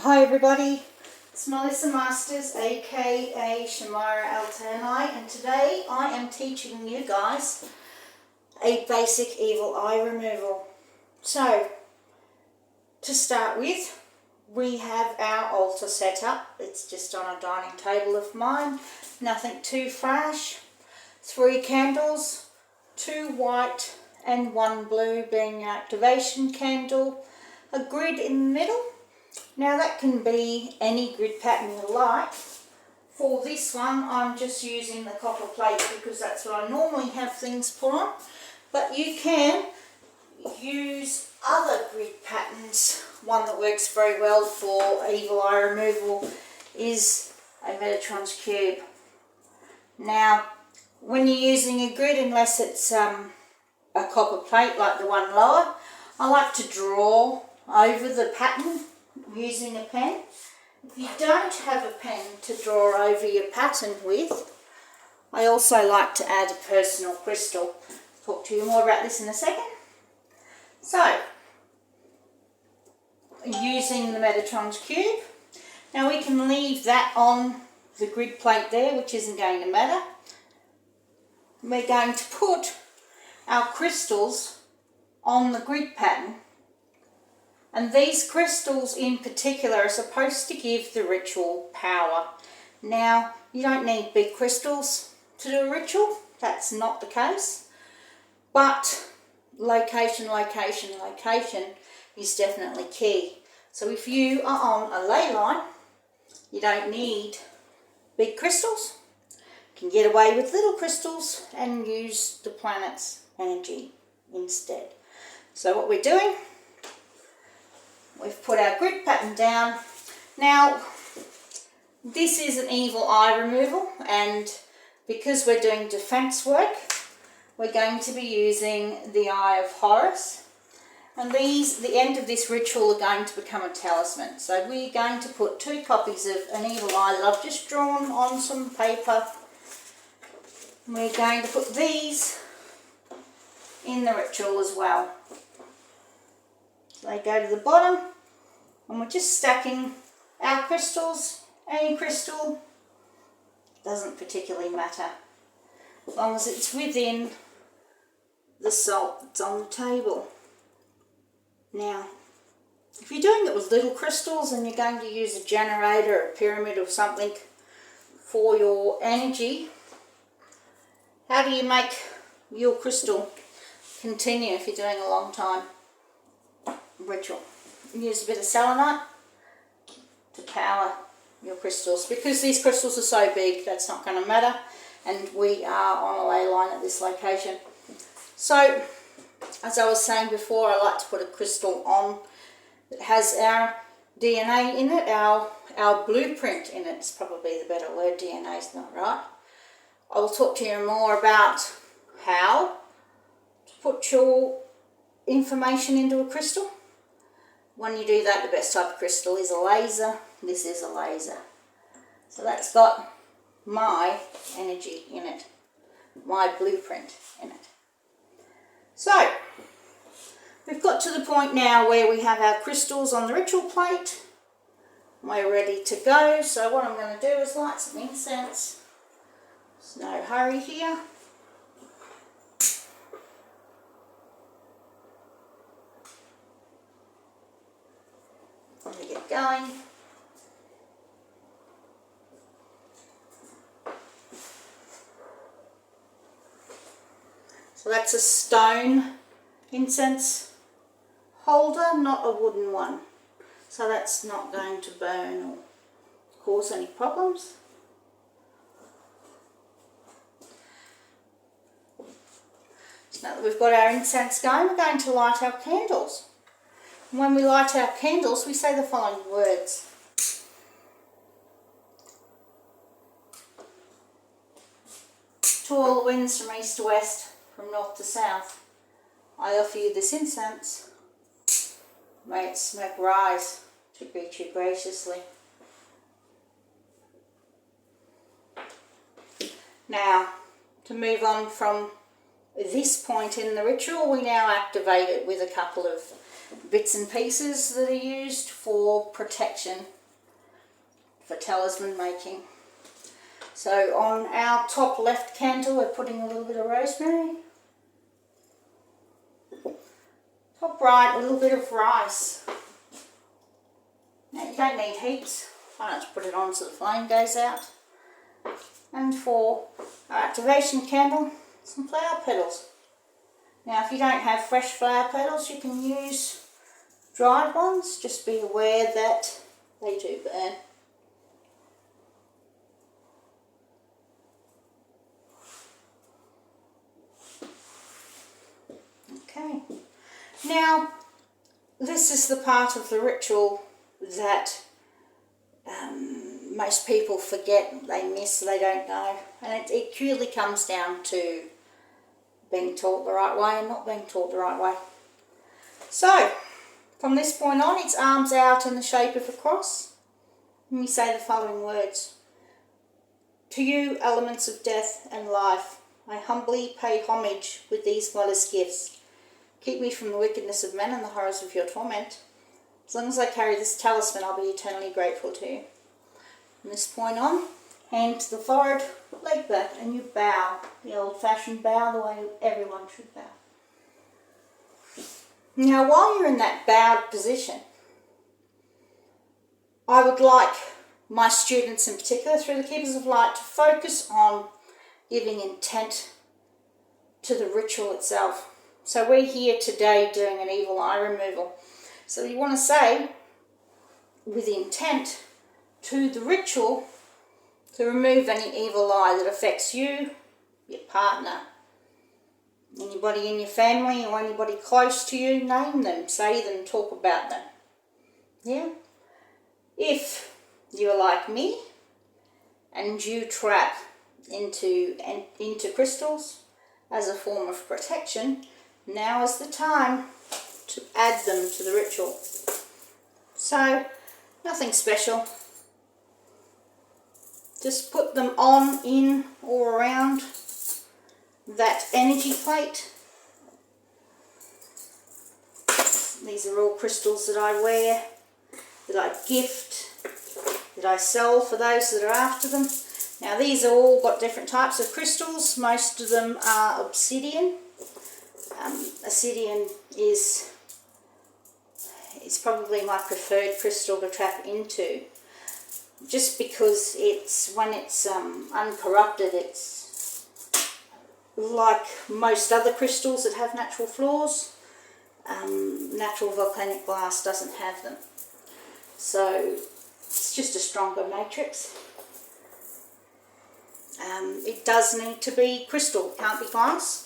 Hi everybody, it's Melissa Masters aka Shamira Alternai, and today I am teaching you guys a basic evil eye removal. So to start with, we have our altar set up. It's just on a dining table of mine, nothing too fresh. 3 candles, 2 white and 1 blue being your activation candle, a grid in the middle. Now that can be any grid pattern you like. For this one I'm just using the copper plate because that's what I normally have things put on, but you can use other grid patterns. One that works very well for evil eye removal is a Metatron's cube. Now when you're using a grid, unless it's a copper plate like the one lower, I like to draw over the pattern using a pen. If you don't have a pen to draw over your pattern with, I also like to add a personal crystal. I'll talk to you more about this in a second. So, using the Metatron's cube, now we can leave that on the grid plate there, which isn't going to matter. We're going to put our crystals on the grid pattern. And these crystals in particular are supposed to give the ritual power. Now, you don't need big crystals to do a ritual, that's not the case. But location, location, location is definitely key. So if you are on a ley line, you don't need big crystals. You can get away with little crystals and use the planet's energy instead. So what we're doing, we've put our grid pattern down. Now, this is an evil eye removal, and because we're doing defense work, we're going to be using the Eye of Horus. And these, the end of this ritual, are going to become a talisman. So we're going to put 2 copies of an evil eye that I've just drawn on some paper. We're going to put these in the ritual as well. They go to the bottom, and we're just stacking our crystals. Any crystal, doesn't particularly matter, as long as it's within the salt that's on the table. Now, if you're doing it with little crystals and you're going to use a generator or a pyramid or something for your energy, how do you make your crystal continue if you're doing a long time ritual? Use a bit of selenite to power your crystals. Because these crystals are so big, that's not going to matter, and we are on a ley line at this location. So, as I was saying before, I like to put a crystal on that has our DNA in it, our blueprint in it. It's probably the better word. DNA is not right. I will talk to you more about how to put your information into a crystal. When you do that, the best type of crystal is a laser. This is a laser. So that's got my energy in it, my blueprint in it. So, we've got to the point now where we have our crystals on the ritual plate. We're ready to go. So what I'm going to do is light some incense. There's no hurry here. Let me get going. So that's a stone incense holder, not a wooden one. So that's not going to burn or cause any problems. So now that we've got our incense going, we're going to light our candles. And when we light our candles, we say the following words. To all the winds from east to west, from north to south, I offer you this incense. May its smoke rise to greet you graciously. Now, to move on from this point in the ritual, we now activate it with a couple of bits and pieces that are used for protection, for talisman making. So on our top left candle, we're putting a little bit of rosemary. Top right, a little bit of rice. Now you don't need heaps. I like to put it on so the flame goes out. And for our activation candle, some flower petals. Now if you don't have fresh flower petals, you can use dried ones. Just be aware that they do burn. Okay. Now, this is the part of the ritual that most people forget, they miss, they don't know. And it purely comes down to being taught the right way and not being taught the right way. So, from this point on, it's arms out in the shape of a cross. And we say the following words. To you, elements of death and life, I humbly pay homage with these modest gifts. Keep me from the wickedness of men and the horrors of your torment. As long as I carry this talisman, I'll be eternally grateful to you. From this point on, hand to the forehead, leg back, and you bow. The old-fashioned bow, the way everyone should bow. Now, while you're in that bowed position, I would like my students in particular, through the Keepers of Light, to focus on giving intent to the ritual itself. So we're here today doing an evil eye removal. So you want to say, with intent to the ritual, to remove any evil eye that affects you, your partner, anybody in your family or anybody close to you. Name them, say them, talk about them. Yeah? If you're like me and you trap into crystals as a form of protection, now is the time to add them to the ritual. So, nothing special. Just put them on, in, or around that energy plate. These are all crystals that I wear, that I gift, that I sell for those that are after them. Now these are all got different types of crystals. Most of them are obsidian. Obsidian is probably my preferred crystal to trap into, just because when it's uncorrupted, it's like most other crystals that have natural flaws. Natural volcanic glass doesn't have them, so it's just a stronger matrix. It does need to be crystal, it can't be glass.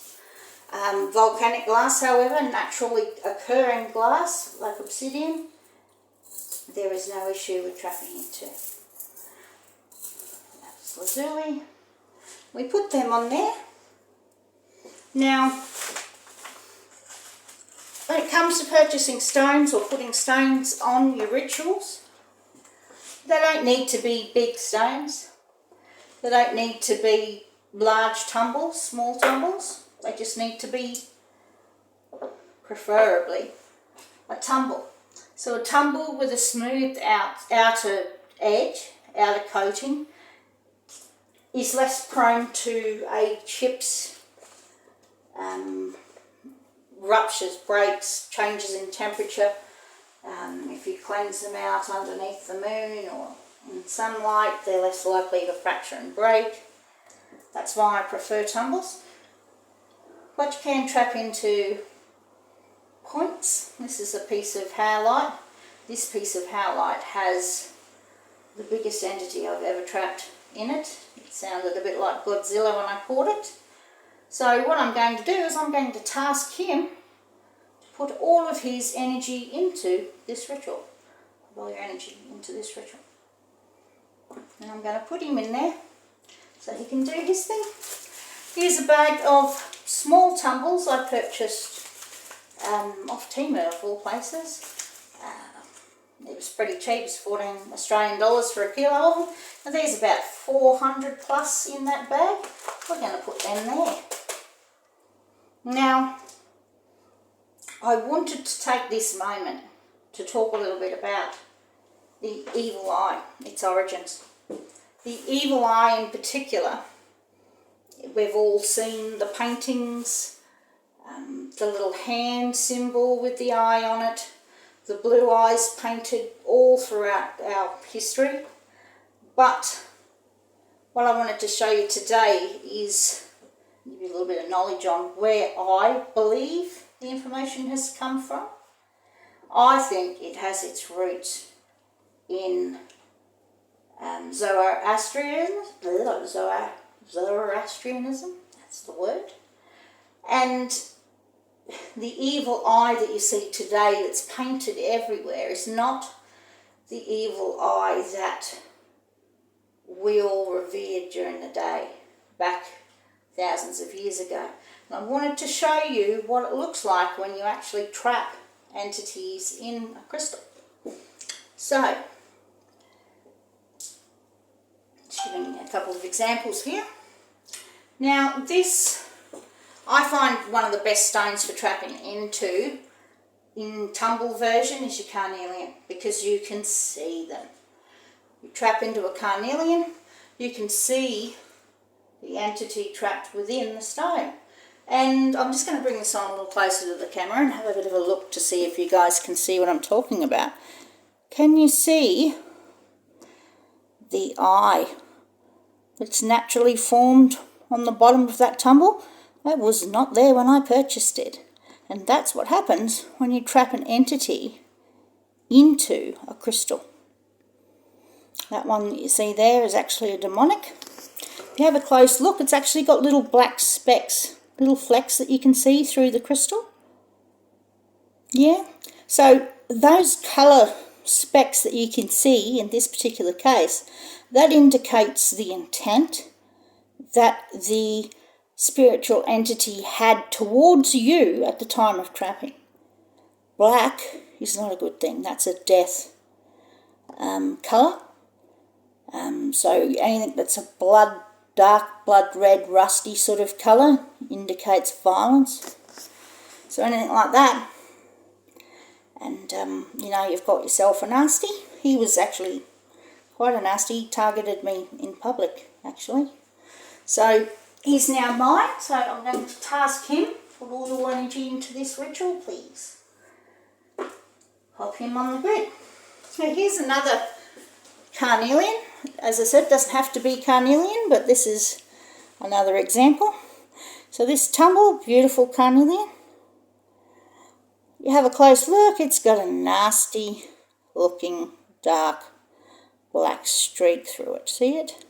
Volcanic glass, however, naturally occurring glass, like obsidian, there is no issue with trapping into. Lapis lazuli. We put them on there. Now, when it comes to purchasing stones or putting stones on your rituals, they don't need to be big stones. They don't need to be large tumbles, small tumbles. They just need to be, preferably, a tumble. So a tumble with a smoothed out outer edge, outer coating, is less prone to chips, ruptures, breaks, changes in temperature. If you cleanse them out underneath the moon or in sunlight, they're less likely to fracture and break. That's why I prefer tumbles. But you can trap into points. This is a piece of howlite. This piece of howlite has the biggest entity I've ever trapped in it. It sounded a bit like Godzilla when I caught it. So what I'm going to do is I'm going to task him to put all of his energy into this ritual. Put all your energy into this ritual. And I'm going to put him in there so he can do his thing. Here's a bag of small tumbles I purchased off Temu, of all places. It was pretty cheap, it's 14 Australian dollars for a kilo of them. And there's about 400 plus in that bag. We're going to put them there. Now, I wanted to take this moment to talk a little bit about the evil eye, its origins. The evil eye in particular, we've all seen the paintings, the little hand symbol with the eye on it, the blue eyes painted all throughout our history. But what I wanted to show you today is give you a little bit of knowledge on where I believe the information has come from. I think it has its roots in Zoroastrianism, that's the word. And the evil eye that you see today that's painted everywhere is not the evil eye that we all revered during the day back thousands of years ago. And I wanted to show you what it looks like when you actually trap entities in a crystal. So, just giving a couple of examples here. Now this, I find one of the best stones for trapping into, in tumble version, is your carnelian, because you can see them. You trap into a carnelian, you can see the entity trapped within the stone. And I'm just going to bring this on a little closer to the camera and have a bit of a look to see if you guys can see what I'm talking about. Can you see the eye that's naturally formed on the bottom of that tumble? That was not there when I purchased it. And that's what happens when you trap an entity into a crystal. That one that you see there is actually a demonic. If you have a close look, it's actually got little black specks, little flecks that you can see through the crystal. Yeah, so those colour specks that you can see in this particular case, that indicates the intent that the spiritual entity had towards you at the time of trapping. Black is not a good thing. That's a death colour. So anything that's a dark blood red, rusty sort of colour indicates violence. So anything like that. And, you know, you've got yourself a nasty. He was actually quite a nasty. He targeted me in public, actually. So he's now mine. So I'm going to task him. Put all your energy into this ritual, please. Pop him on the grid. So here's another carnelian. As I said, it doesn't have to be carnelian, but this is another example. So this tumble, beautiful carnelian. You have a close look, it's got a nasty looking dark black streak through it. See it?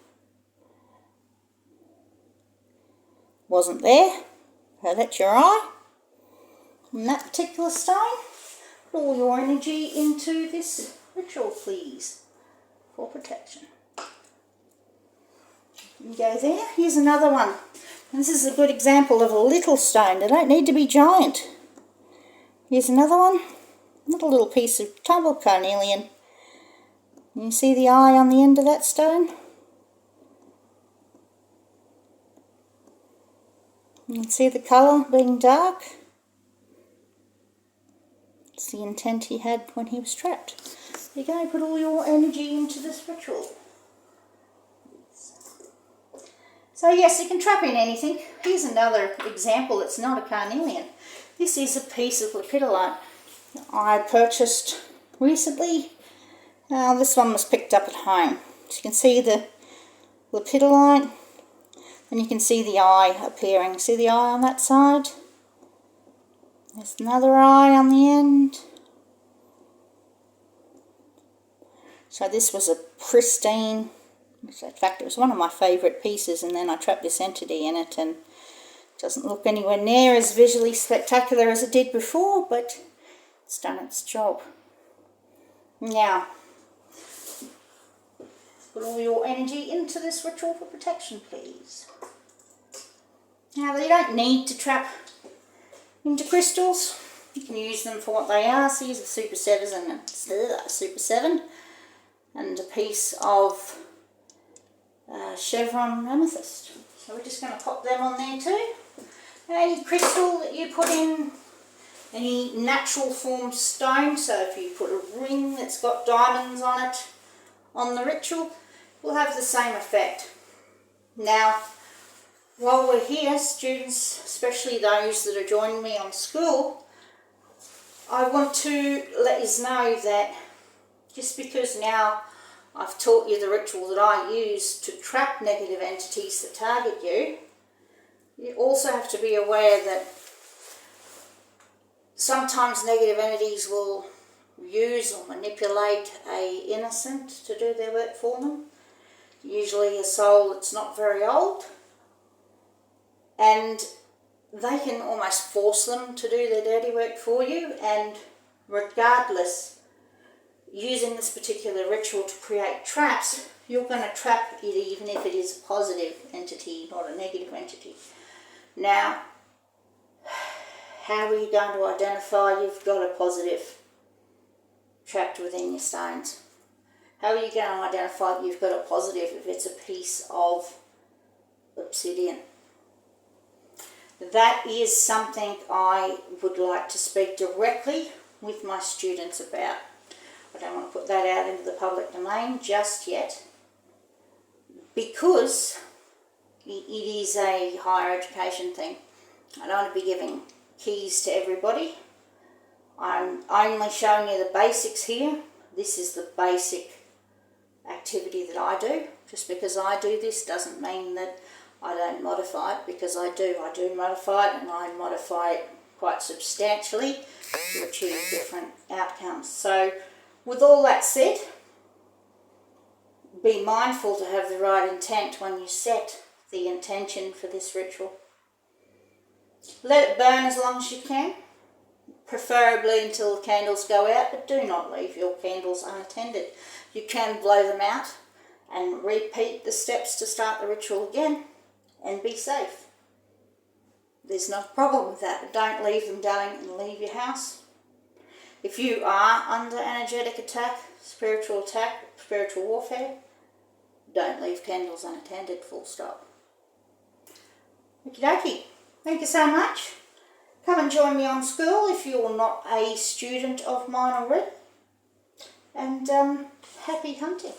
Wasn't there. So that's your eye. And that particular stone, put all your energy into this ritual, please, for protection. You go there. Here's another one. And this is a good example of a little stone. They don't need to be giant. Here's another one. Little piece of tumble carnelian. You see the eye on the end of that stone? You can see the colour being dark. It's the intent he had when he was trapped. There you go, put all your energy into this ritual. So yes, you can trap in anything. Here's another example that's not a carnelian. This is a piece of lepidolite I purchased recently. This one was picked up at home. So you can see the lepidolite, and you can see the eye appearing. See the eye on that side? There's another eye on the end. So this was a pristine, in fact it was one of my favourite pieces, and then I trapped this entity in it, and it doesn't look anywhere near as visually spectacular as it did before, but it's done its job. Now, put all your energy into this ritual for protection, please. Now, you don't need to trap into crystals. You can use them for what they are. So use a Super 7 and a piece of chevron amethyst. So we're just going to pop them on there too. Any crystal that you put in any natural formed stone. So if you put a ring that's got diamonds on it on the ritual, will have the same effect. Now, while we're here, students, especially those that are joining me on school, I want to let you know that just because now I've taught you the ritual that I use to trap negative entities that target you, you also have to be aware that sometimes negative entities will use or manipulate an innocent to do their work for them, usually a soul that's not very old, and they can almost force them to do their dirty work for you. And regardless, using this particular ritual to create traps, you're going to trap it even if it is a positive entity, not a negative entity. Now, how are you going to identify you've got a positive trapped within your stones? How are you going to identify that you've got a positive if it's a piece of obsidian? That is something I would like to speak directly with my students about. I don't want to put that out into the public domain just yet, because it is a higher education thing. I don't want to be giving keys to everybody. I'm only showing you the basics here. This is the basic activity that I do. Just because I do this doesn't mean that I don't modify it, because I do. I do modify it, and I modify it quite substantially to achieve different outcomes. So with all that said, be mindful to have the right intent when you set the intention for this ritual. Let it burn as long as you can, preferably until the candles go out, but do not leave your candles unattended. You can blow them out and repeat the steps to start the ritual again and be safe. There's no problem with that, but don't leave them going and leave your house. If you are under energetic attack, spiritual warfare, don't leave candles unattended, full stop. Okie dokie. Thank you so much. Come and join me on school if you're not a student of mine already. And happy hunting.